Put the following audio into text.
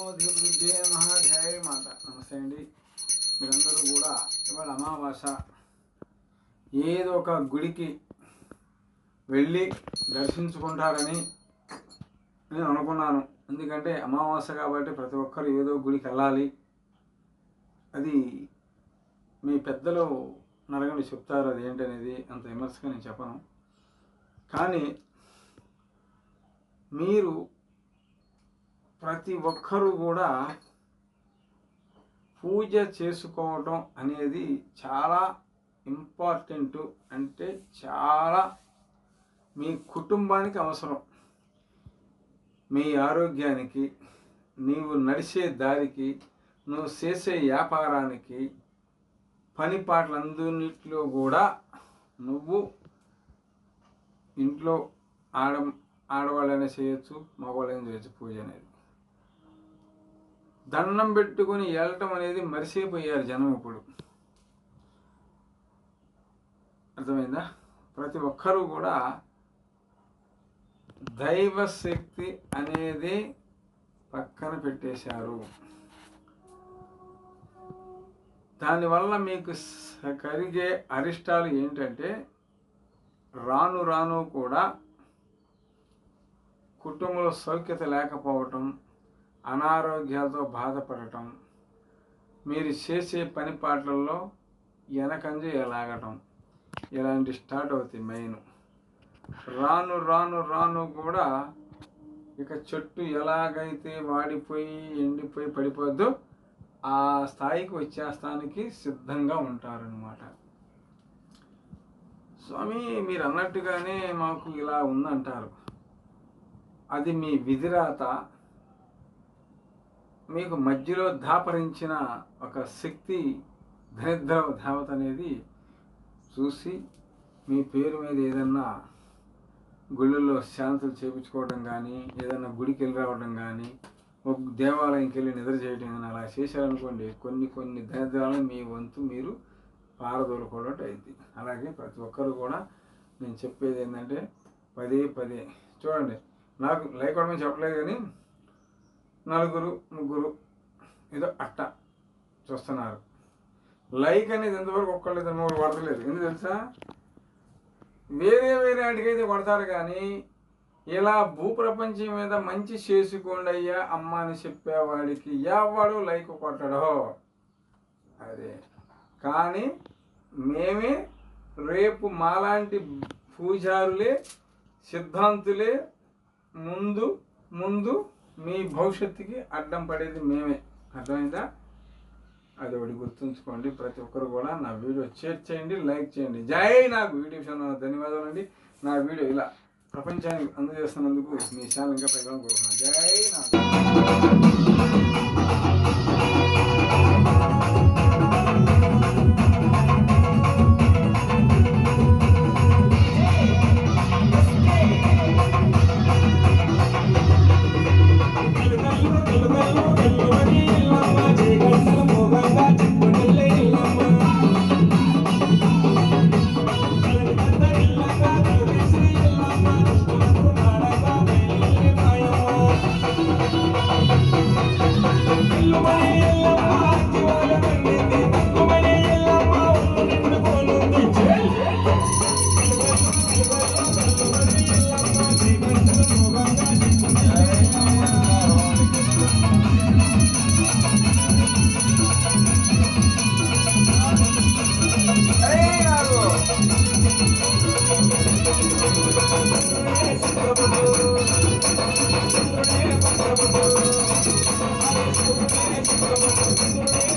నమోధిపతిభ్యే నమః. జై మాత. నమస్తే అండి. మీరందరూ కూడా ఇవాళ అమావాస్య ఏదో ఒక గుడికి వెళ్ళి దర్శించుకుంటారని నేను అనుకున్నాను. ఎందుకంటే అమావాస్య కాబట్టి ప్రతి ఒక్కరు ఏదో గుడికి వెళ్ళాలి. అది మీ పెద్దలు నరగండి చెప్తారు, అది ఏంటనేది అంత విమర్శగా నేను చెప్పను. కానీ మీరు ప్రతి ఒక్కరూ కూడా పూజ చేసుకోవడం అనేది చాలా ఇంపార్టెంట్, అంటే చాలా మీ కుటుంబానికి అవసరం. మీ ఆరోగ్యానికి, నీవు నడిచే దారికి, నువ్వు చేసే వ్యాపారానికి, పని పాటలందరిలో కూడా నువ్వు ఇంట్లో ఆడవాళ్ళైనా చేయొచ్చు, మగవాళ్ళైనా చేయొచ్చు. పూజ అనేది దండం పెట్టుకుని వెళ్ళటం అనేది మరిసిపోయారు జనం ఇప్పుడు. అర్థమైందా? ప్రతి ఒక్కరూ కూడా దైవశక్తి అనేది పక్కన పెట్టేశారు. దానివల్ల మీకు కలిగే అరిష్టాలు ఏంటంటే రాను రాను కూడా కుటుంబంలో సౌఖ్యత లేకపోవటం, అనారోగ్యాలతో బాధపడటం, మీరు చేసే పని పాటలలో వెనకంజ ఎలాగటం, ఇలాంటి స్టార్ట్ అవుతాయి. మెయిన్ రాను రాను రాను కూడా ఇక చెట్టు ఎలాగైతే వాడిపోయి ఎండిపోయి పడిపోద్దో ఆ స్థాయికి వచ్చేస్తానికి సిద్ధంగా ఉంటారనమాట. స్వామి మీరు అన్నట్టుగానే మాకు ఇలా ఉందంటారు. అది మీ విధిరాత. మీకు మధ్యలో దాపరించిన ఒక శక్తి ధనిద్ర దేవత అనేది చూసి మీ పేరు మీద ఏదన్నా గుళ్ళల్లో శాంతులు చేయించుకోవడం కానీ, ఏదైనా గుడికి వెళ్ళి రావడం కానీ, ఒక దేవాలయంకి వెళ్ళి నిద్ర చేయడం కానీ అలా చేశారనుకోండి, కొన్ని దరిద్రాలను మీ వంతు మీరు పారదోలుకోవడం అయింది. అలాగే ప్రతి ఒక్కరు కూడా నేను చెప్పేది ఏంటంటే పదే చూడండి, నాకు లైక్ కొట్టమని చెప్పలేదు కానీ నలుగురు ముగ్గురు ఏదో అట్ట చూస్తున్నారు. లైక్ అనేది ఎంతవరకు ఒక్కళ్ళు ఇద్దరు మూడు కొడతలేదు. ఎందుకు తెలుసా? వేరే వాటికైతే కొడతారు కానీ ఇలా భూప్రపంచం మీద మంచి చేసుకోండి అయ్యా అమ్మ అని చెప్పేవాడికి ఎవడు లైక్ కొట్టడో. అదే కానీ మేమే రేపు మాలాంటి పూజారులే, సిద్ధాంతులే ముందు మీ భవిష్యత్తుకి అడ్డం పడేది మేమే. అర్థమైందా? అది ఒకటి గుర్తుంచుకోండి. ప్రతి ఒక్కరు కూడా నా వీడియో షేర్ చేయండి, లైక్ చేయండి. జై నాకు వీడియో విషయంలో ధన్యవాదాలు అండి. నా వీడియో ఇలా ప్రపంచానికి అందజేస్తున్నందుకు మీ ఛానల్ ఇంకా పైగా కోరుకున్నాను. జై నాకు. Thank you.